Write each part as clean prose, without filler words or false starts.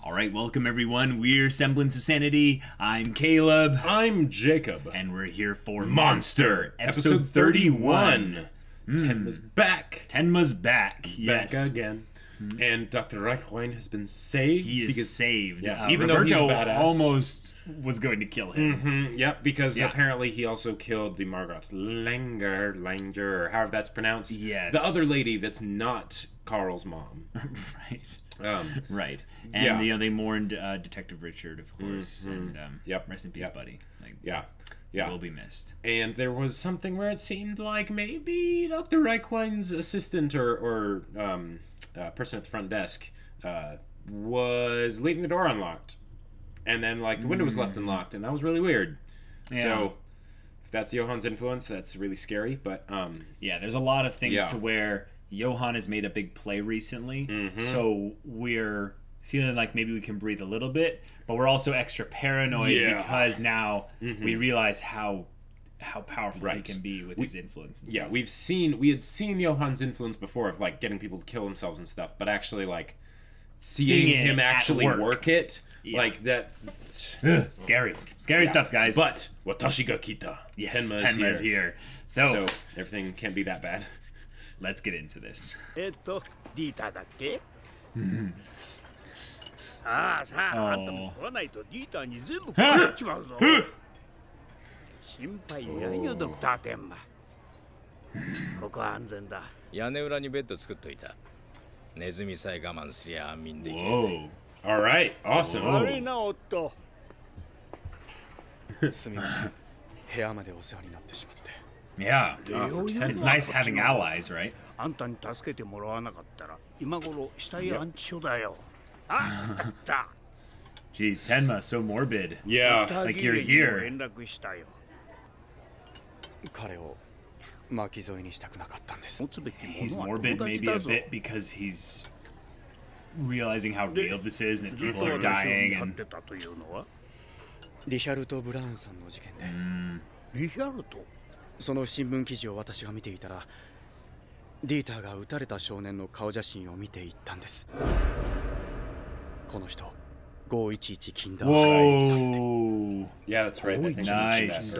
Alright, welcome everyone. We're Semblance of Sanity. I'm Caleb. I'm Jacob. And we're here for Monster, episode 31. Tenma's back. Tenma's back. Yes. Back again. And Dr. Reichwein has been saved. He is saved. Yeah, Even Roberto though he's badass. Almost was going to kill him. Yep, because apparently he also killed the Margot Langer, or however that's pronounced. Yes. The other lady that's not Carl's mom. Right. Right. And they mourned Detective Richard, of course. And rest in peace, buddy. Like, yeah. Will be missed. And there was something where it seemed like maybe Dr. Reichwein's assistant or person at the front desk was leaving the door unlocked. And then, like, the window was left unlocked, and that was really weird. Yeah. So, if that's Johann's influence, that's really scary, but... yeah, there's a lot of things to where Johann has made a big play recently, so we're feeling like maybe we can breathe a little bit, but we're also extra paranoid because now we realize how powerful he can be with his influence and stuff. we had seen Johann's influence before of, like, getting people to kill themselves and stuff, but actually, like, seeing him actually work it, like, that's... Scary stuff, guys. But, watashi ga kita. Yes, Tenma's here. So, everything can't be that bad. Let's get into this. Oh. Whoa. All right, awesome. Yeah, it's nice having allies, right? Jeez, Tenma, so morbid. Yeah. Like you're here. He's morbid maybe a bit because he's realizing how real this is and that people are dying and... Whoa! Yeah, that's right. I think nice.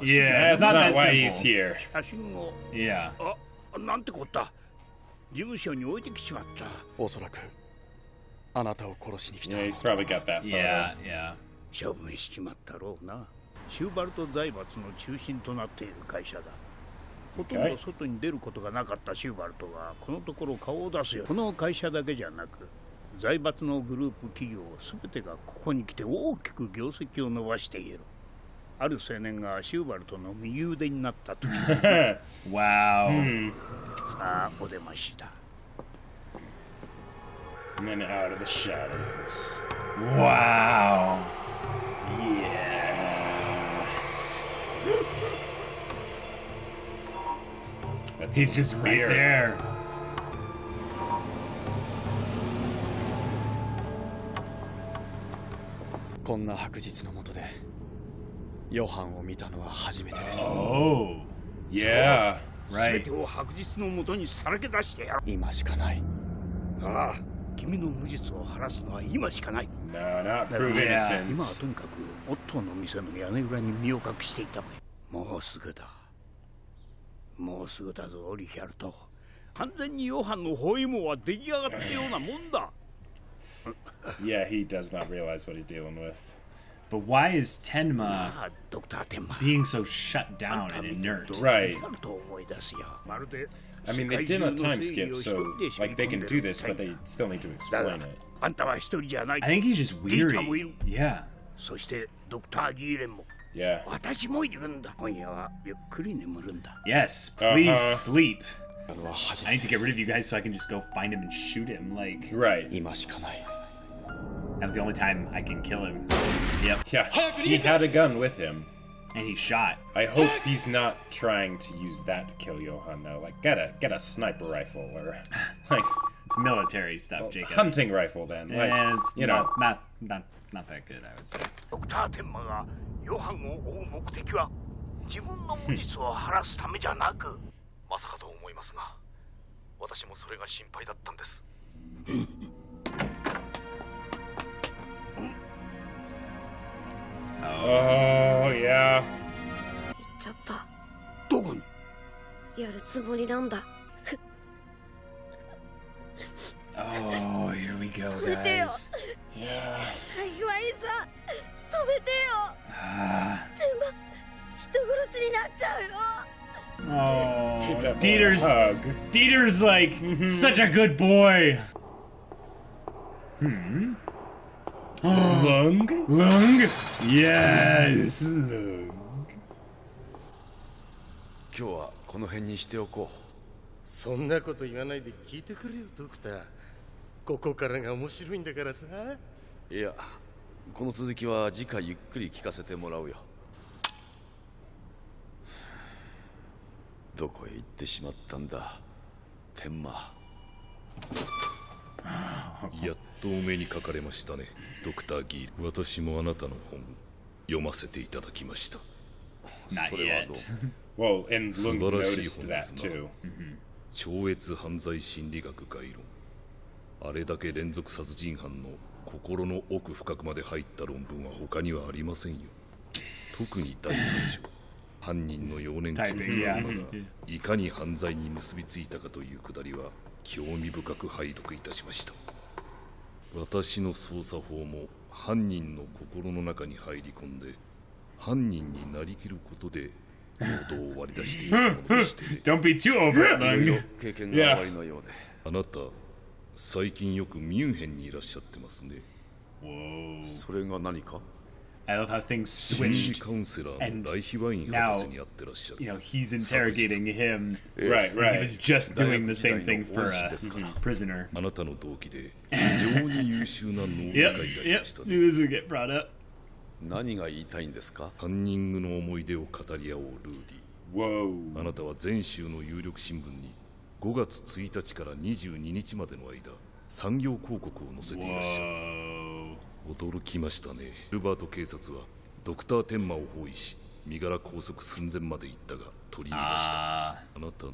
Yeah, that's not why he's here. Yeah. Yeah, he's probably got that photo. Yeah. 処分しちまったろうな。シューバルト財閥の中心となっている会社だ。ほとんど外に出ることがなかったシューバルトがこのところ顔を出すよ。この会社だけじゃなく、財閥のグループ企業すべてがここに来て大きく業績を伸ばしている。ある青年がシューバルトの右腕になったとき。Wow. さあ、お出ましだ。And then out of the shadows. Wow. Yeah. He's just right there. Oh. Yeah. Right. 君の無実を晴らすのは今しかない。 No, not prove innocence. 今はとにかくオットーの店の屋根裏に身を隠していたまえ。もうすぐだ。もうすぐだぞ、リヒャルト。完全にヨハンの包囲網は出来上がったようなもんだ。Yeah, he does not realize what he's dealing with. But why is Tenma being so shut down and inert? Right. I mean, they did a time skip, so, like, they can do this, but they still need to explain it. I think he's just weary. Yeah. Yeah. Yes, please sleep. I need to get rid of you guys so I can just go find him and shoot him, like... Right. That was the only time I can kill him. Yep. Yeah, he had a gun with him. And he shot. I hope he's not trying to use that to kill Johann, though. Like, get a sniper rifle, or, like... It's military stuff, Jacob. Hunting rifle, then. Like, and it's you know. not not that good, I would say. ドクター・テンマがヨハンを追う目的は自分の無実を晴らすためじゃなくまさかと思いますが私もそれが心配だったんです Oh, yeah. 行っちゃった。どこにやるつもりなんだ。Oh, here we go, 止めてよ。 guys. Yeah. ハイワイさん、止めてよ。全部人殺しになっちゃうよ。 Oh, Give that boy a Dieter's hug. Dieter's like such a good boy. Lung? Lung? Yes. 今日はこの辺にしておこう そんなこと言わないで聞いてくれよドクターここからが面白いんだからさいやこの続きは次回ゆっくり聞かせてもらうよどこへ行ってしまったんだ天馬やっとお目にかかれましたねドクター・ギール私もあなたの本読ませていただきました Not それはどう yet. Well, and Lung 素晴らしい noticed 本で that すな too. 超越犯罪心理学概論あれだけ連続殺人犯の心の奥深くまで入った論文は他にはありませんよ特に第3章犯人の幼年期のトラウマがいかに犯罪に結びついたかというくだりは興味深く拝読いたしました私の捜査法も犯人の心の中に入り込んで犯人になりきることで行動を割り出しているものでしてね Don't be too over, いろいろ Lung. 経験がおありのようであなた最近よくミュンヘンにいらっしゃってますね Whoa. それが何か I love how things 心理 switched. カウンセラーのライヒワイン now, 博士に会ってらっしゃる You know, he's interrogating him. Right, He right. was just doing the same 大学時代の thing for 恩師 a ですから prisoner. あなたの同期で非常に優秀な脳外科 Yep, 医がいま yep. した Knew ね this would get brought up. 何が言いたいんですかカンニングの思い出を語り合おうルーディ Whoa. あなたは全州の有力新聞に5月1日から22日までの間産業広告を載せていらっしゃる Whoa. 驚きましたねルバート警察はドクター・テンマを包囲し身柄拘束寸前まで行ったが取り逃がした Ah. あなたの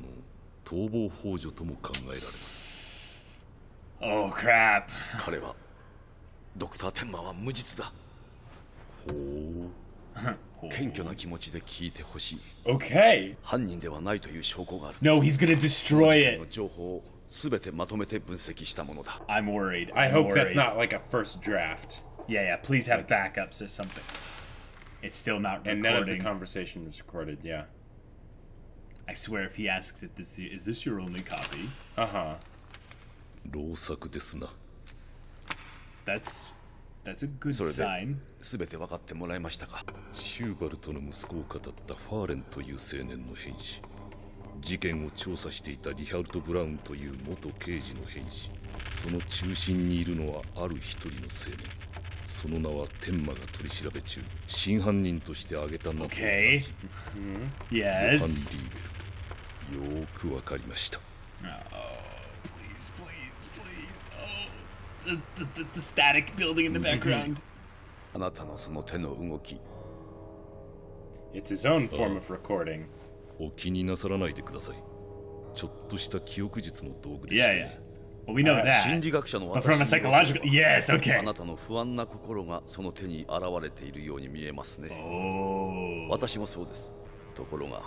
逃亡幇助とも考えられます Oh, crap. 彼はドクター・テンマは無実だほう謙虚な気持ちで聞いてほしい Okay. 犯人ではないという証拠がある No, he's gonna この destroy 事件 it. の情報を全てまとめて分析したものだ I'm worried. I I'm hope that's worried. not like a first draft. Yeah, yeah. Please have backups or something. It's still not And none of the recording. conversation was recorded, yeah. I swear, if he asks if is this your only copy? Uh-huh. 老作ですな That's a good それ sign. で全て分かってもらえましたかシューバルトの息子を語ったファーレンという青年の兵士事件を調査していたリハルト・ブラウンという元刑事の兵士その中心にいるのはある一人の青年その名はテンマが取り調べ中真犯人として挙げた名と同じ Okay. ヨハン・ Yes. リーベルトよーくわかりました Oh, please, please, please. Oh, the static building in the background. あなたのその手の動き It's his own form of recording. お気になさらないでくださいちょっとした記憶術の道具でし Yeah, て yeah. ね Well, we know 心 that. 理学者の But 私 from a に言わせ psychological, れば yes, あ okay. なたの不安な心がその手に現れているように見えますね Oh. 私もそうですところが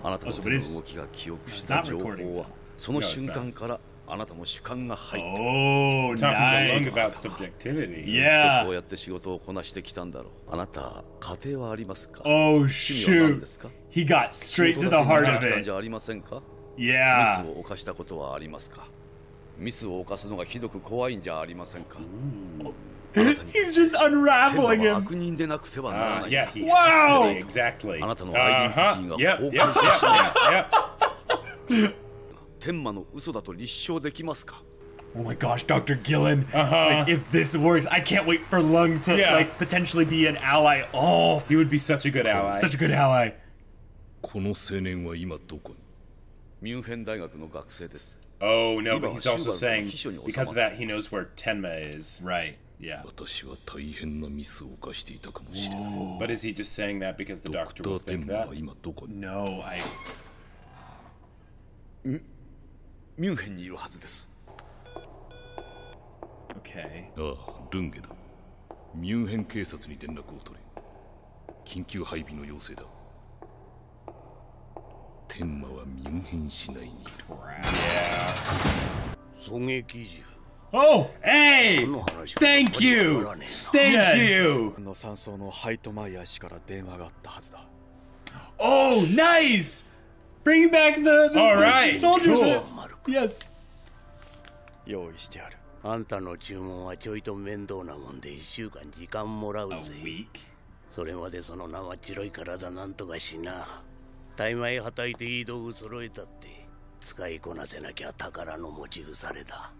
あなたの Oh, so 手 it の is- 動きが記憶し it's た not 情 recording 報は now. その瞬間からあなたの主観が入った Oh, Talking to Lung nice. about subjectivity. そう Yeah. やって仕事をこなしてきたんだろうあなた家庭はありますか Oh, 趣味は何 shoot. ですか He got 仕 straight 事 to だ the け heart に of 来たん it. じゃありませんかミ Yeah. スを犯したことはありますかミスを犯すのがひどく怖いんじゃありませんか He's just 天 unraveling 馬は him. 悪人でなくてはならない Yeah, he Wow. has to be, exactly. あなたのアイデンティティ Uh-huh. が Yep, 崩 yep, 壊してしまう yep, yep. 天馬の嘘だと立証できますか Oh my gosh, Dr. Gillen. Like, if this works, I can't wait for Lung to Yeah. like potentially be an ally. Oh, He would be such a good ally. such a good ally. この青年は今どこにミュンヘン大学の学生です Oh, no, but Iba he's also Schubert's saying, Hisho ni because of that, he osamatte knows where Tenma is. Right. Yeah. 私は大変なミスを犯していたかもしれない。 But is he just saying that because the ドク doctor タ will ーテ think ンマ that? は今どこに？ No, I. ミュンヘンにいるはずです。 Okay. ああ、ルンゲだ。ミュンヘン警察に連絡を取れ。緊急配備の要請だ。天馬はミュンヘン市内にいる。狙撃銃。 Oh! Hey! この話は Thank you! わからねえな。 Thank Yes. you! の山荘のハイトマイヤー氏から電話があったはずだ。 Oh, nice! Bring back the All right, soldiers. cool. Yes. 用意してある。あんたの注文はちょいと面倒なもんで1週間時間もらう A ぜ。 week? それまでその生っ白い体なんとかしな。大枚はたいていい道具揃えたって使いこなせなきゃ宝の持ち腐れだ。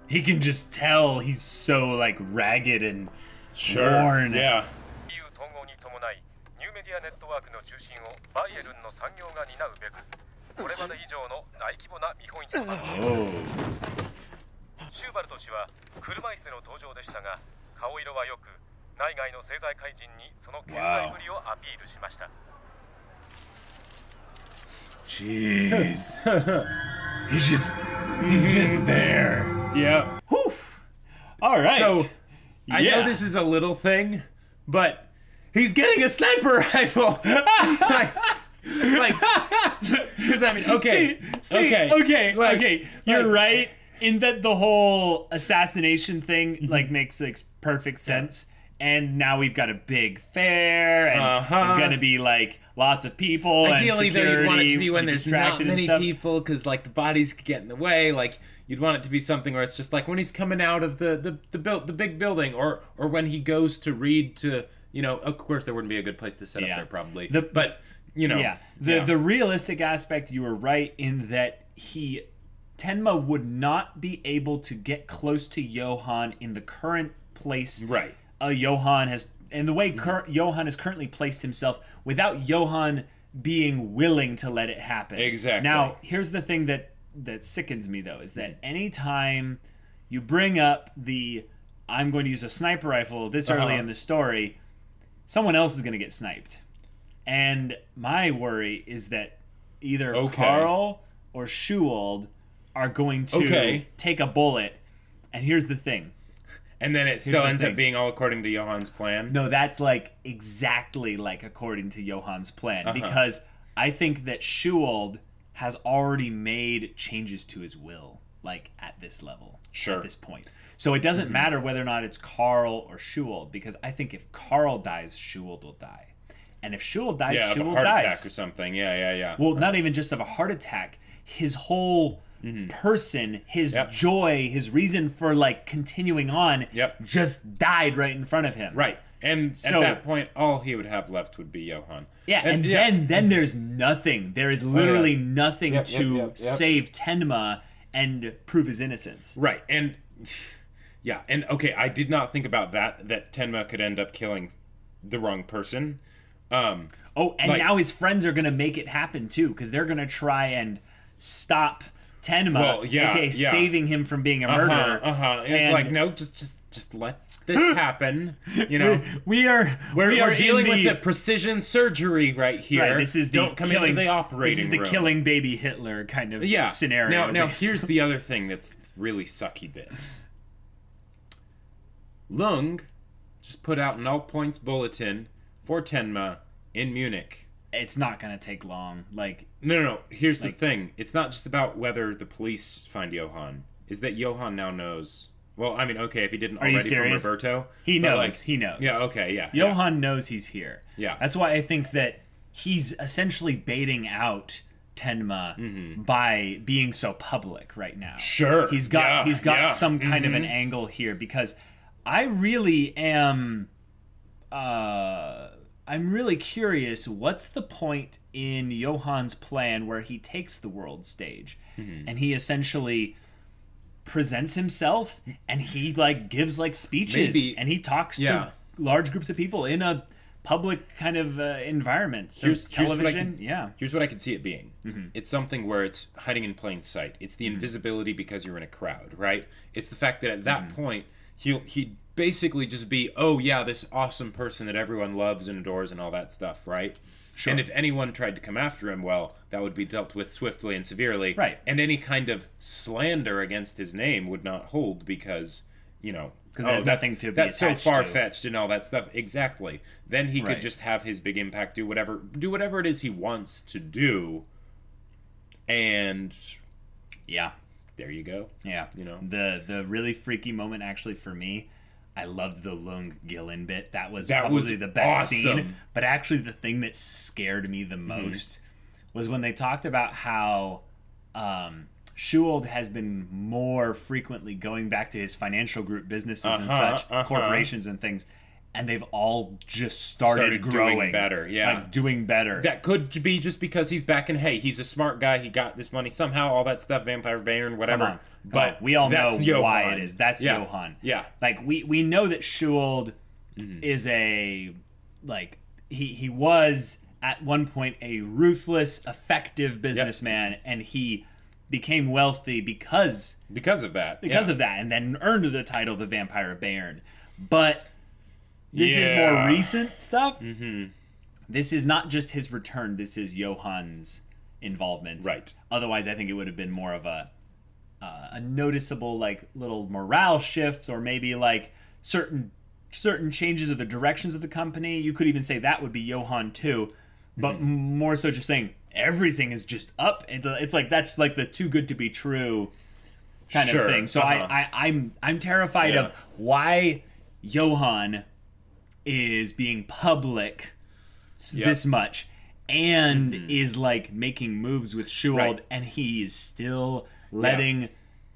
He can just tell he's so like ragged and worn. Yeah. EU 統合に伴いニューメディアネットワークの中心をバイエルンの産業が担うべくこれまで以上の大規模な見本市となっています。シューバルト氏は車椅子での登場でしたが顔色は良く内外の政財界人にその健在ぶりをアピールしました。 Jeez. he's just there. Yeah. Whew. All right. So, I know Yeah. this is a little thing, but he's getting a sniper rifle. like, because I mean, okay, okay. You're like- right in that the whole assassination thing like makes like perfect sense. And now we've got a big fair, and there's going to be like lots of people. Ideally, and though, security, you'd want it to be when like, there's not distracted and many stuff. people, because like the bodies could get in the way. Like you'd want it to be something where it's just like when he's coming out of the big building, or when he goes to read to, you know, of course there wouldn't be a good place to set up there probably. But you know, the realistic aspect, you were right in that Tenma would not be able to get close to Johan in the current place. Right. Johan has, and the way Johan has currently placed himself, without Johan being willing to let it happen. Exactly. Now, here's the thing that sickens me though, is that anytime you bring up I'm going to use a sniper rifle this early in the story, someone else is going to get sniped. And my worry is that either Carl or Schuold are going to take a bullet. And here's the thing. And then it still ends up being all according to Johan's plan? No, that's like exactly like according to Johan's plan. Because I think that Schuold has already made changes to his will, like at this level, at this point. So it doesn't matter whether or not it's Carl or Schuold, because I think if Carl dies, Schuold will die. And if Schuold dies, Schuold dies. Yeah, of a heart attack or something. Yeah. Well, not even just of a heart attack. His whole person, his joy, his reason for like continuing on just died right in front of him. Right. And so, at that point, all he would have left would be Johan. Yeah, and then there's nothing. There is literally nothing to save Tenma and prove his innocence. Right. And and okay, I did not think about that Tenma could end up killing the wrong person. And now his friends are going to make it happen too, because they're going to try and stop Tenma, saving him from being a murderer. And it's like, no, just let this happen. You know, we are dealing with the precision surgery right here. Right, this is don't come into the operating room. This is the killing baby Hitler kind of scenario. Now here's the other thing that's really sucky bit. Lunge just put out an all points bulletin for Tenma in Munich. It's not gonna take long. Like no. Here's the thing. It's not just about whether the police find Johan. Is that Johan now knows? Well, I mean, okay, if he didn't already from Roberto, he knows. He knows. Yeah. Okay. Yeah. Johan knows he's here. Yeah. That's why I think that he's essentially baiting out Tenma by being so public right now. Sure. He's got some kind of an angle here, because I really am. I'm really curious, what's the point in Johan's plan where he takes the world stage and he essentially presents himself and he like gives like speeches and he talks to large groups of people in a public kind of environment. So television, Here's what I could see it being. It's something where it's hiding in plain sight. It's the invisibility because you're in a crowd, right? It's the fact that at that point he'd basically just be, oh yeah, this awesome person that everyone loves and adores and all that stuff, right? Sure. And if anyone tried to come after him, well, that would be dealt with swiftly and severely. Right. And any kind of slander against his name would not hold because, you know, because there's nothing to be that's so attached far-fetched and all that stuff. Exactly. Then he Right. could just have his big impact, do whatever it is he wants to do, and Yeah. there you go. Yeah. You know? The really freaky moment actually for me, I loved the Lunge Gillen bit. That was That probably was the best awesome. scene. But actually the thing that scared me the most was when they talked about how Schuold has been more frequently going back to his financial group businesses and such, corporations and things, and they've all just started growing doing better. Yeah, like doing better. That could be just because he's back and hey, he's a smart guy. He got this money somehow. All that stuff, Vampire Bayern, whatever. Come on. But we all know Johan. why it is. That's Yeah. Johan. Yeah. Like we know that Schuold is a he was at one point a ruthless, effective businessman, and he became wealthy because of that. of that, and then earned the title the Vampire Bayern. But this is more recent stuff. This is not just his return. This is Johan's involvement. Right. Otherwise, I think it would have been more of a noticeable like little morale shift, or maybe like certain changes of the directions of the company. You could even say that would be Johan too, but more so just saying everything is just up. It's like that's like the too good to be true kind of thing. So I'm terrified of why Johan is being public this much and is like making moves with Schuold, and he is still letting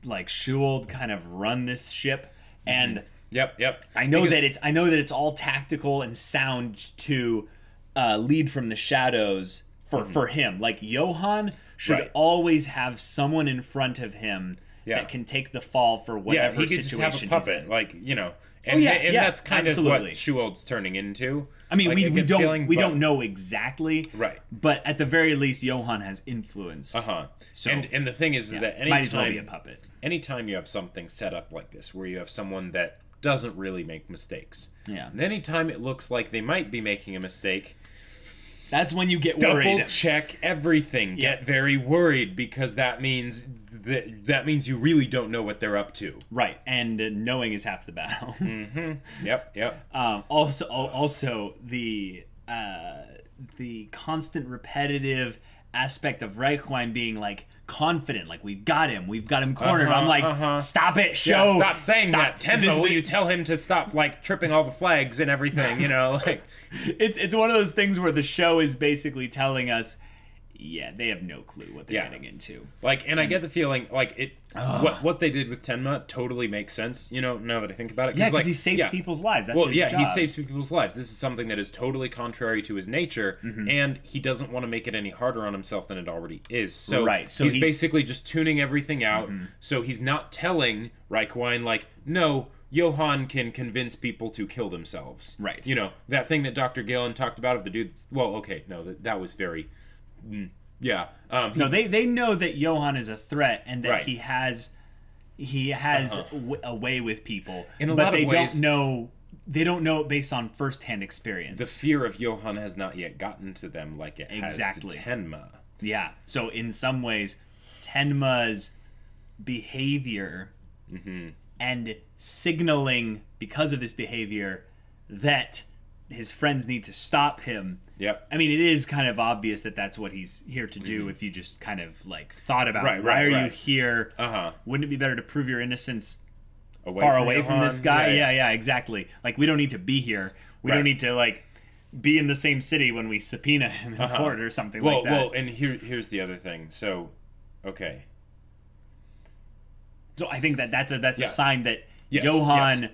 like Schuold kind of run this ship. And I know that it's all tactical and sound to lead from the shadows for him. Like Johan should always have someone in front of him that can take the fall for whatever he could situation just have a puppet, he's in. like, you know. And, and that's kind of what Schuold's turning into. I mean, like, we don't know exactly, right? But at the very least, Johan has influence. So, and the thing is that anytime, might as well be a puppet. Anytime you have something set up like this, where you have someone that doesn't really make mistakes, and anytime it looks like they might be making a mistake, that's when you get worried. Double check everything. Get very worried, because that means you really don't know what they're up to. Right, and knowing is half the battle. Yep. Also the constant repetitive aspect of Reichwein being like confident, like we've got him cornered. I'm like, stop it, show. Stop saying that. Tenma, will you tell him to stop like tripping all the flags and everything? You know, like it's one of those things where the show is basically telling us, they have no clue what they're getting into. Like, and I get the feeling like it. What they did with Tenma totally makes sense. You know, now that I think about it, because he saves people's lives. That's his job. He saves people's lives. This is something that is totally contrary to his nature, and he doesn't want to make it any harder on himself than it already is. So, so he's basically just tuning everything out. So he's not telling Reichwein like, no, Johan can convince people to kill themselves. Right. You know, that thing that Dr. Gillen talked about of the dude. Well, okay, no, that was very. No, they know that Johan is a threat and that he has a way with people, but they don't know it based on firsthand experience. The fear of Johan has not yet gotten to them like it has to Tenma. Yeah. So in some ways, Tenma's behavior and signaling because of this behavior that his friends need to stop him. Yep. I mean, it is kind of obvious that that's what he's here to do if you just kind of like thought about why are you here? Wouldn't it be better to prove your innocence far away from this guy? Yeah, exactly. Like, we don't need to be here. We don't need to like be in the same city when we subpoena him in court or something like that. Well, and here's the other thing. So, okay. So I think that's a sign that Johan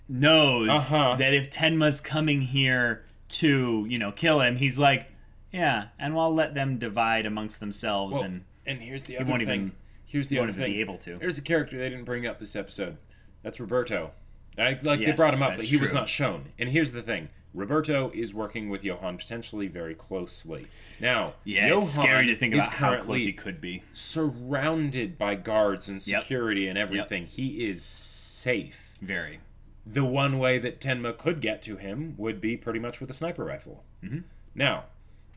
knows that if Tenma's coming here to, kill him, he's like, and I'll let them divide amongst themselves, and here's the other thing. Be able to. There's a character they didn't bring up this episode. That's Roberto. They brought him up, but he was not shown. And here's the thing. Roberto is working with Johan potentially very closely. Now, Johan it's scary to think about how close he could be. Surrounded by guards and security and everything. He is safe. Very. the one way that Tenma could get to him would be pretty much with a sniper rifle. Now,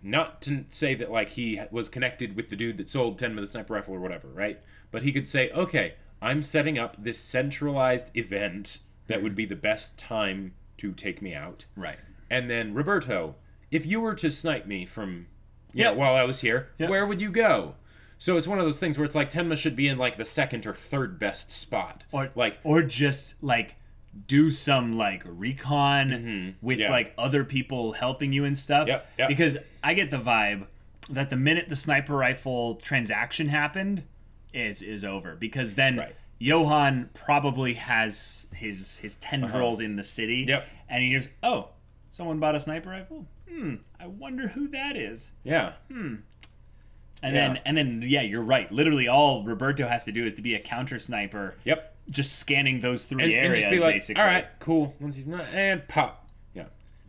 not to say that like he was connected with the dude that sold Tenma the sniper rifle or whatever, right? But he could say, okay, I'm setting up this centralized event that would be the best time to take me out. Right. And then, Roberto, if you were to snipe me from, while I was here, where would you go? So it's one of those things where it's like Tenma should be in like the second or third best spot. Or just like do some like recon with like other people helping you and stuff. Because I get the vibe that the minute the sniper rifle transaction happened, is over. Because then Johan probably has his tendrils in the city. And he hears, oh, someone bought a sniper rifle? I wonder who that is. And then you're right. Literally all Roberto has to do is to be a counter sniper. Just scanning those three areas, and just be like, basically. All right, cool. And pop.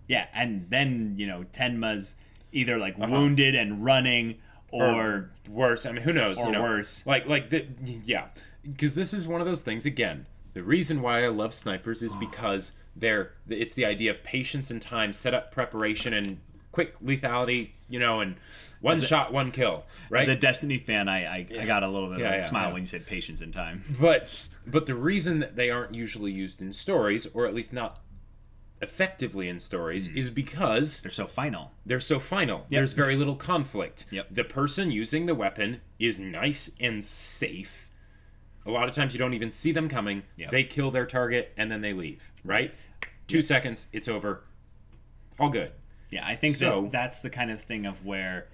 Yeah, and then, you know, Tenma's either like wounded and running or worse. I mean, who knows? Or worse. Because this is one of those things, again, the reason why I love snipers is because it's the idea of patience and time, setup, preparation, and quick lethality, you know, and one shot, one kill, right? As a Destiny fan, I got a little bit of a smile when you said patience and time. But the reason that they aren't usually used in stories, or at least not effectively in stories, is because they're so final. There's very little conflict. The person using the weapon is nice and safe. A lot of times you don't even see them coming. They kill their target and then they leave, right? 2 seconds, it's over. All good. Yeah, I think that's the kind of thing of where,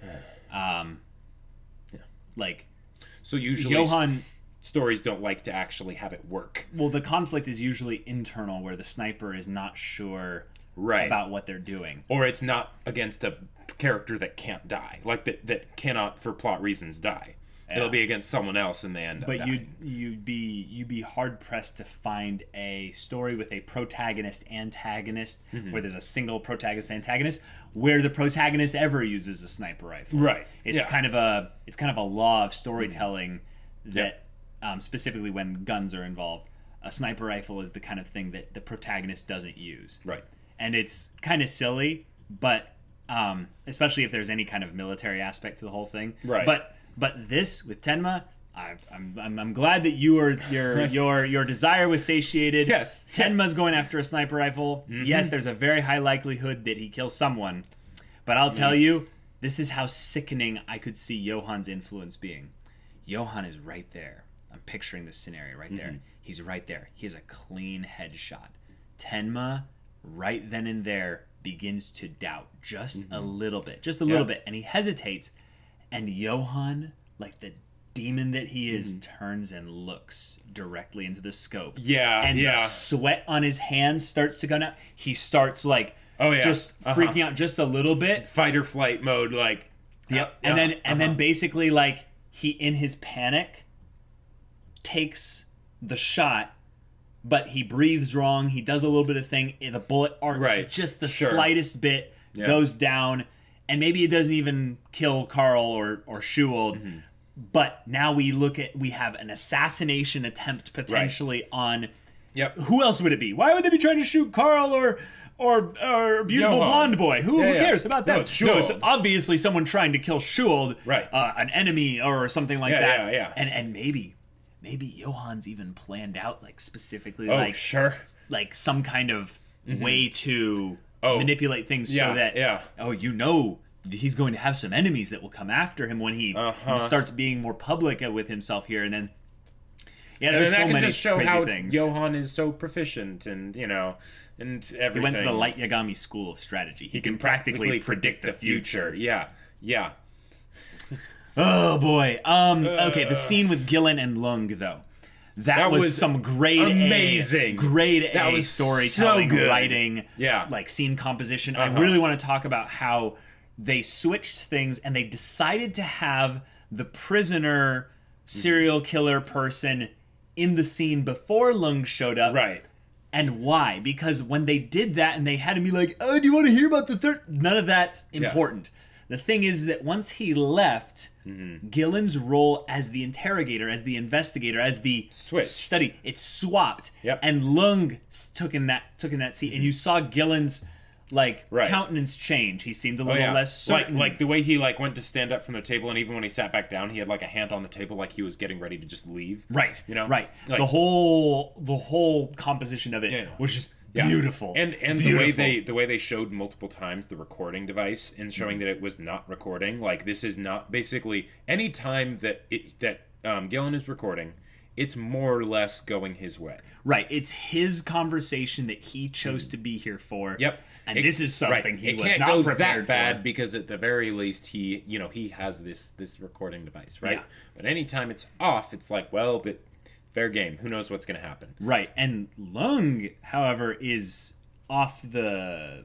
So usually Johan... stories don't like to actually have it work. Well, the conflict is usually internal, where the sniper is not sure about what they're doing. Or it's not against a character that can't die. Like, that cannot, for plot reasons, die. It'll be against someone else and they end up dying. You'd be hard pressed to find a story with a protagonist antagonist where there's a single protagonist antagonist where the protagonist ever uses a sniper rifle. Right. It's kind of a law of storytelling that specifically when guns are involved, a sniper rifle is the kind of thing that the protagonist doesn't use. Right. And it's kind of silly, but especially if there's any kind of military aspect to the whole thing. Right. But this with Tenma, I'm glad that your desire was satiated. Yes. Tenma's going after a sniper rifle. Yes, there's a very high likelihood that he kills someone. But I'll tell you, this is how sickening I could see Johan's influence being. Johan is right there. I'm picturing this scenario right there. He's right there. He has a clean headshot. Tenma, right then and there, begins to doubt just a little bit. Just a little bit. And he hesitates. And Johan, like the demon that he is, turns and looks directly into the scope. And the sweat on his hands starts to go down. He starts like just freaking out just a little bit. Fight or flight mode, like. And then basically like he in his panic takes the shot, but he breathes wrong. He does a little bit of thing. The bullet arcs just the slightest bit, goes down. And maybe it doesn't even kill Carl or Schuold, but now we have an assassination attempt potentially on. Who else would it be? Why would they be trying to shoot Carl or beautiful blonde boy? Who cares about that? No, it's obviously someone trying to kill Schuold, an enemy or something like that. And maybe Johan's even planned out like specifically like some kind of way to manipulate things so that he's going to have some enemies that will come after him when he starts being more public with himself here, and then there's so many just show crazy how things. Johan is so proficient, and and everything. He went to the Light Yagami School of Strategy. He can practically predict the future. Yeah. Oh boy. Okay, the scene with Gillen and Lung though. That was some amazing grade A storytelling, writing, like scene composition. I really want to talk about how they switched things and they decided to have the prisoner serial killer person in the scene before Lung showed up. Right. And why? Because when they did that and they had to be like, oh, do you want to hear about the third? None of that's important. The thing is that once he left, Gillen's role as the interrogator, as the investigator, as the study, it swapped. Yep. And Lung took in that seat, and you saw Gillen's countenance change. He seemed a little less certain. Like the way he went to stand up from the table, and even when he sat back down, he had a hand on the table, like he was getting ready to just leave. Right. Right. The whole composition of it was just beautiful. And beautiful. the way they showed multiple times the recording device and showing that it was not recording. This is not basically any time that Gillen is recording, it's more or less going his way. Right. It's his conversation that he chose to be here for. Yep. And this is something he was not prepared for. It can't go that bad because at the very least he has this recording device, right? Yeah. But anytime it's off, it's but fair game. Who knows what's going to happen? Right. And Lung, however, is off the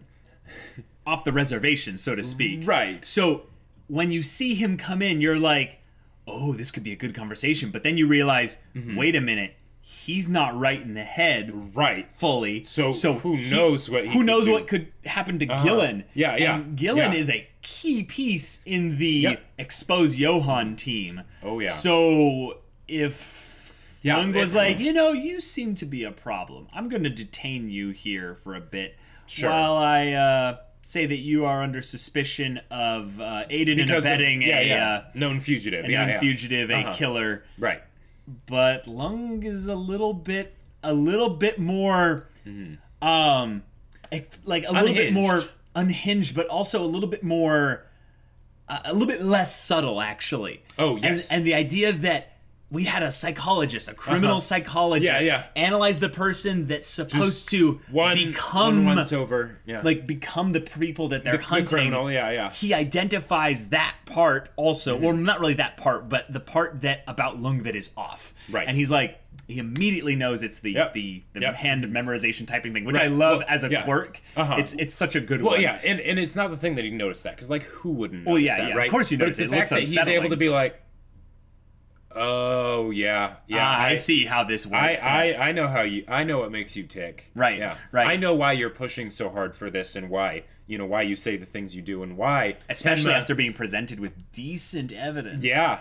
reservation, so to speak. Right. So when you see him come in, you're like, oh, this could be a good conversation. But then you realize, wait a minute, he's not right in the head, fully. So who knows what could happen to Gillen? Yeah. And Gillen is a key piece in the expose Johan team. Oh yeah. So if Lung was you seem to be a problem, I'm going to detain you here for a bit while I say that you are under suspicion of aiding and abetting a known fugitive, a killer, right? But Lung is a little bit more, little bit more unhinged, but also a little bit more, a little bit less subtle, actually. Oh yes, and the idea that we had a psychologist, a criminal psychologist, analyze the person that's supposed to become the people that they're hunting. The criminal, He identifies that part also, well, not really that part, but the part that about Lung that is off. Right. And he's he immediately knows it's the hand memorization typing thing, which I love as a quirk. It's such a good one. Well, yeah, and it's not the thing that he noticed that, because who wouldn't notice that, right? Of course you notice it. But it's the fact that he's able to be oh yeah. I see how this works. I know I know what makes you tick. Right. Yeah. Right. I know why you're pushing so hard for this, and why you say the things you do, and why, especially after being presented with decent evidence. Yeah.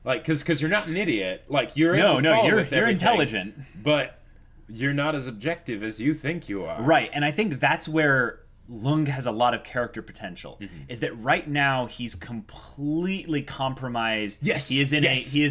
Because you're not an idiot. You're you're intelligent, but you're not as objective as you think you are. Right. And I think that's where Lung has a lot of character potential. Is that right now he's completely compromised. Yes, he is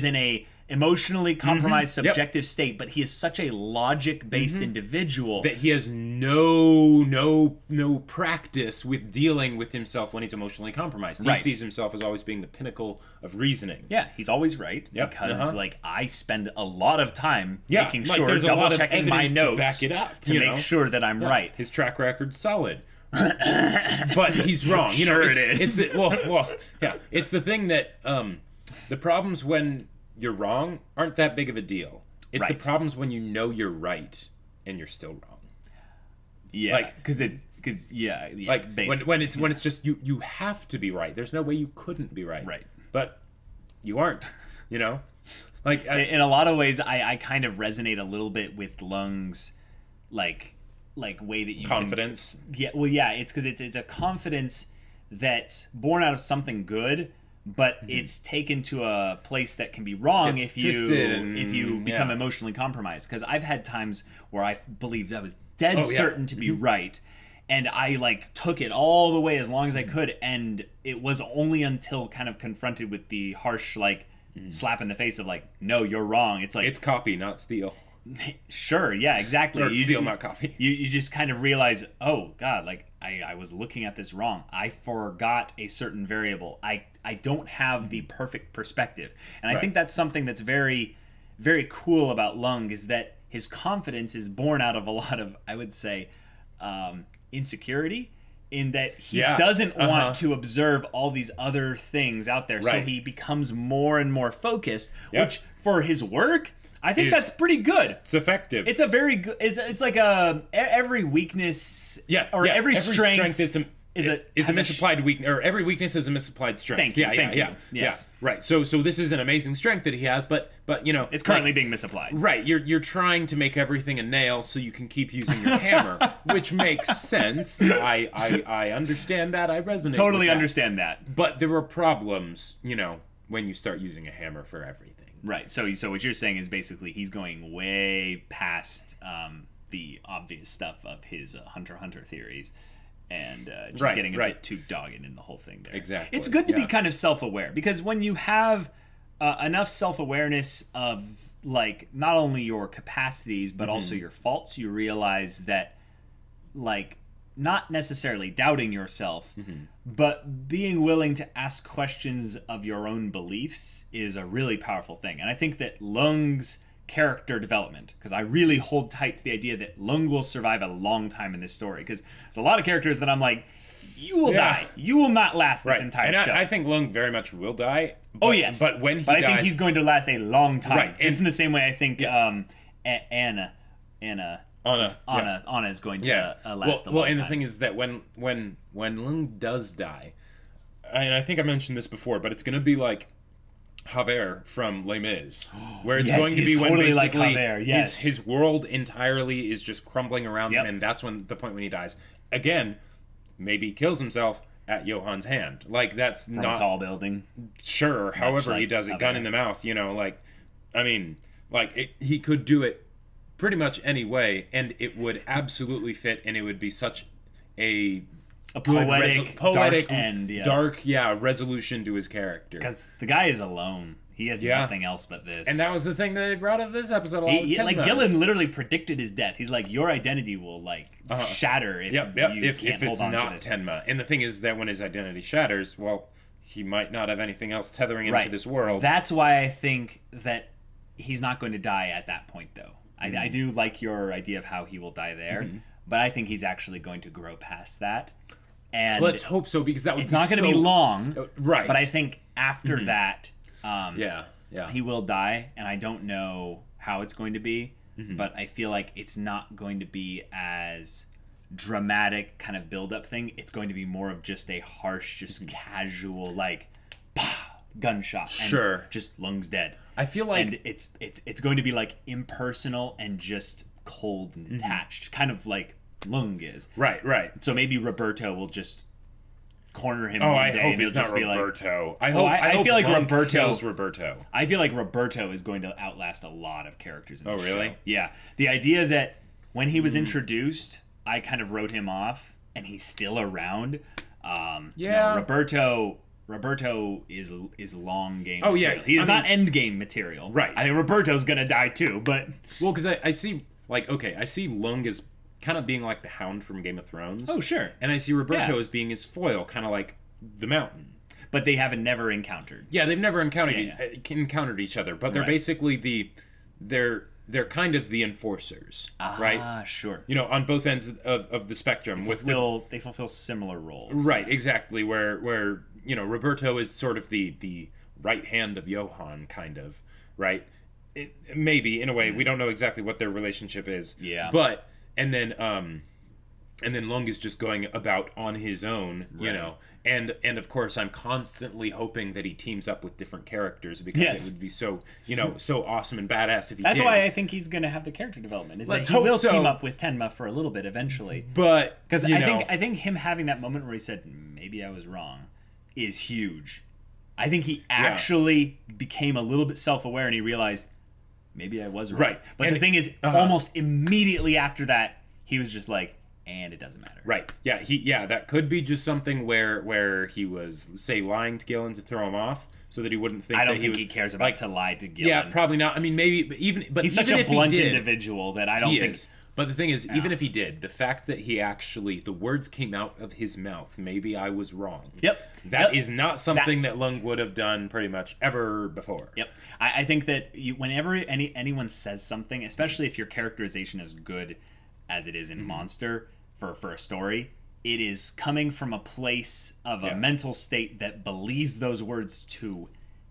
in a emotionally compromised, subjective state, but he is such a logic-based individual that he has no practice with dealing with himself when he's emotionally compromised. He sees himself as always being the pinnacle of reasoning. Yeah, he's always right because I spend a lot of time making sure, double checking my notes to back it up to make sure that I'm right. His track record's solid. But he's wrong. It is. It's the thing that the problems when you're wrong aren't that big of a deal. It's the problems when you're right and you're still wrong. Yeah, when it's just you have to be right. There's no way you couldn't be right. Right, but you aren't. In a lot of ways, I kind of resonate a little bit with Lung's way that you confidence. It's because it's a confidence that's born out of something good, but it's taken to a place that can be wrong if you become emotionally compromised. Because I've had times where I believed I was dead certain to be right, and I took it all the way as long as I could, and it was only until kind of confronted with the harsh slap in the face of no, you're wrong. It's copy, not steal. Sure, yeah, exactly. Or steal, not copy. You just kind of realize, oh God, I was looking at this wrong. I forgot a certain variable. I don't have the perfect perspective. And I think that's something that's very, very cool about Lung, is that his confidence is born out of a lot of, I would say, insecurity, in that he doesn't want to observe all these other things out there. So he becomes more and more focused, which for his work, I think that's pretty good. It's effective. It's a very good. It's like every weakness, every strength is a misapplied weakness, or every weakness is a misapplied strength. Thank you. Yes. Yeah. Right. So this is an amazing strength that he has, but you know, it's currently being misapplied. Right. You're trying to make everything a nail so you can keep using your hammer, which makes sense. I understand that. I resonate. Totally with that. Understand that. But there are problems, you know, when you start using a hammer for everything. Right. So what you're saying is basically he's going way past the obvious stuff of his Hunter x Hunter theories. And just getting a bit too dogged in the whole thing there. Exactly. It's good to be kind of self-aware, because when you have enough self-awareness of, like, not only your capacities, but also your faults, you realize that, like, not necessarily doubting yourself, but being willing to ask questions of your own beliefs is a really powerful thing. And I think that Lunge's character development, because I really hold tight to the idea that Lung will survive a long time in this story, because there's a lot of characters that I'm like, you will die, you will not last this entire show. I think Lung very much will die. But, yes, but when he dies, I think he's going to last a long time, just in the same way I think Anna is going to last a long time. Well, and the thing is that when Lung does die, and I think I mentioned this before, but it's going to be like Javert from Les Mis, where it's going to be when totally basically like Javert, his world entirely is just crumbling around him, and that's when the point when he dies. Again, maybe he kills himself at Johann's hand. Like, that's from not a tall building. Sure, however he does it, gun in the mouth, you know, like, I mean, like, he could do it pretty much any way, and it would absolutely fit, and it would be such a poetic dark end, dark resolution to his character. Because the guy is alone. He has nothing else but this. And that was the thing that they brought up this episode. Like, Gillen literally predicted his death. He's like, your identity will, like, shatter if you can't hold on to this. Tenma. And the thing is that when his identity shatters, well, he might not have anything else tethering him to this world. That's why I think that he's not going to die at that point, though. I do like your idea of how he will die there, but I think he's actually going to grow past that. And let's hope so, because that would it's not going to be long, right? But I think after that, he will die, and I don't know how it's going to be, but I feel like it's not going to be as dramatic kind of build-up thing. It's going to be more of just a harsh, just casual, like, gunshot, and just Lung's dead. I feel like, and it's going to be like impersonal and just cold and detached, kind of like Lung is. Right. So maybe Roberto will just corner him. I hope it's not Roberto. I feel like Roberto. I feel like Roberto is going to outlast a lot of characters in this really? show. Yeah. The idea that when he was introduced, I kind of wrote him off, and he's still around. Roberto is long game material. He is not end game material. Right. I think Roberto's gonna die too, but well, because I see, like, I see Lung as kind of being like the Hound from Game of Thrones. Oh, sure. And I see Roberto as being his foil, kind of like the Mountain. But they haven't never encountered. Yeah, they've never encountered each other, but they're basically they're kind of the enforcers, right? Ah, sure. You know, on both ends of the spectrum. They fulfill similar roles. Right, exactly, where you know, Roberto is sort of the right hand of Johann, kind of, right? Maybe, in a way. We don't know exactly what their relationship is. Yeah. But, and then Lung is just going about on his own, you know. And of course, I'm constantly hoping that he teams up with different characters, because it would be so, you know, so awesome and badass if he did. That's why I think he's going to have the character development. He will team up with Tenma for a little bit eventually. But, because I think him having that moment where he said, maybe I was wrong, is huge. I think he actually became a little bit self-aware, and he realized, maybe I was wrong. Right. But the thing is, almost immediately after that, he was just like, and it doesn't matter. Right. Yeah, that could be just something where he was, say, lying to Gillen to throw him off, so that he wouldn't think I don't that think he cares about to lie to Gillen. Yeah, probably not. I mean, maybe, but he's such a blunt individual that I don't think... But the thing is, even if he did, the fact that he actually, the words came out of his mouth, maybe I was wrong. Yep. That is not something that Lung would have done pretty much ever before. Yep. I think that whenever anyone says something, especially if your characterization is good as it is in Monster for a story, it is coming from a place of a mental state that believes those words to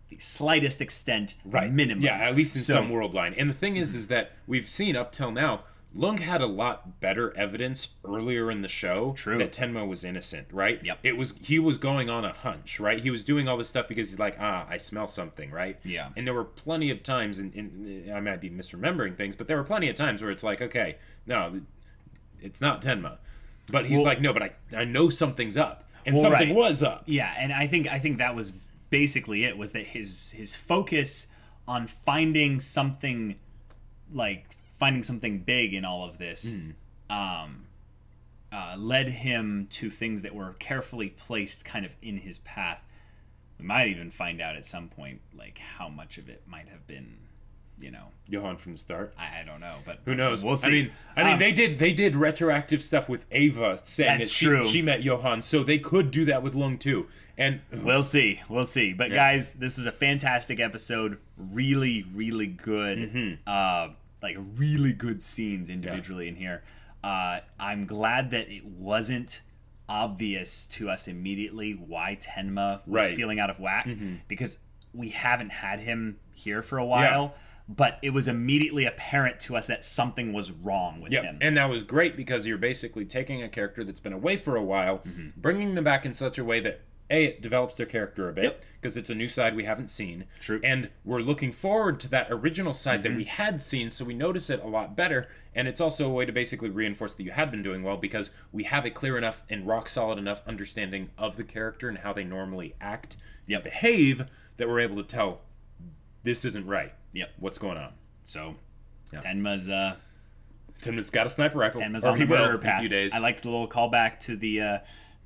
the slightest extent, minimum. Yeah, at least in some world line. And the thing is that we've seen up till now, Lung had a lot better evidence earlier in the show that Tenma was innocent, right? Yep. He was going on a hunch, right? He was doing all this stuff because he's like, I smell something, right? Yeah. And there were plenty of times, and I might be misremembering things, but there were plenty of times where it's like, okay, no, it's not Tenma. But he's like, no, but I know something's up. And something was up. Yeah, and I think that was basically it, was that his focus on finding something big in all of this led him to things that were carefully placed kind of in his path. We might even find out at some point like how much of it might have been, Johan from the start. I don't know, but who knows? We'll see. I mean, they did retroactive stuff with Ava saying that she met Johan, so they could do that with Lung too. And we'll see. But guys, this is a fantastic episode. Really, really good. Like really good scenes individually in here. I'm glad that it wasn't obvious to us immediately why Tenma was feeling out of whack, because we haven't had him here for a while. But it was immediately apparent to us that something was wrong with him. And that was great because you're basically taking a character that's been away for a while, bringing them back in such a way that, A, it develops their character a bit, because it's a new side we haven't seen. True. And we're looking forward to that original side that we had seen, so we notice it a lot better. And it's also a way to basically reinforce that you had been doing well, because we have a clear enough and rock-solid enough understanding of the character and how they normally act and behave that we're able to tell this isn't right. What's going on? So, Tenma's got a sniper rifle. Tenma's on the murder path. In a few days. I liked the little callback to the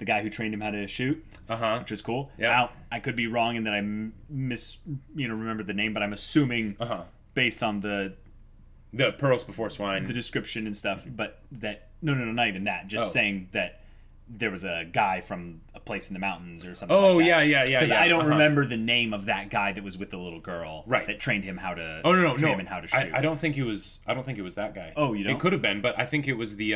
guy who trained him how to shoot, which is cool. Now, I could be wrong in that I remember the name, but I'm assuming based on the pearls before swine, the description and stuff. But that not even that. Just saying that there was a guy from a place in the mountains or something. Oh, like that. yeah. Because I don't remember the name of that guy that was with the little girl, that trained him how to. Oh no, train him how to shoot. I don't think it was. I don't think it was that guy. Oh, you don't? It could have been, but I think it was the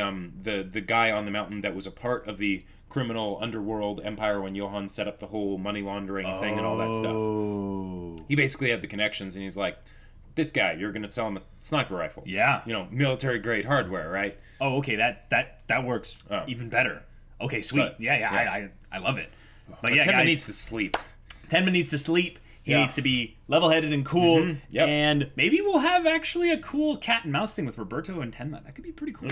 guy on the mountain that was a part of the criminal underworld empire when Johan set up the whole money laundering thing and all that stuff. He basically had the connections, and he's like, this guy, you're going to sell him a sniper rifle. Yeah. Military grade hardware, right? Oh, okay. That works even better. Okay, sweet. But, I love it. But yeah, Tenma needs to sleep. Tenma needs to sleep. He needs to be level-headed and cool. And maybe we'll have actually a cool cat and mouse thing with Roberto and Tenma. That could be pretty cool.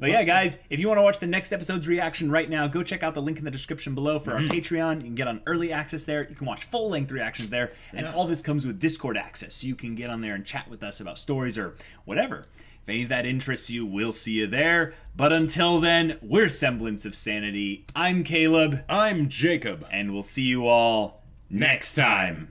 But yeah, guys, if you want to watch the next episode's reaction right now, go check out the link in the description below for our Patreon. You can get on early access there. You can watch full-length reactions there. And all this comes with Discord access, so you can get on there and chat with us about stories or whatever. If any of that interests you, we'll see you there. But until then, we're Semblance of Sanity. I'm Caleb. I'm Jacob. And we'll see you all next time.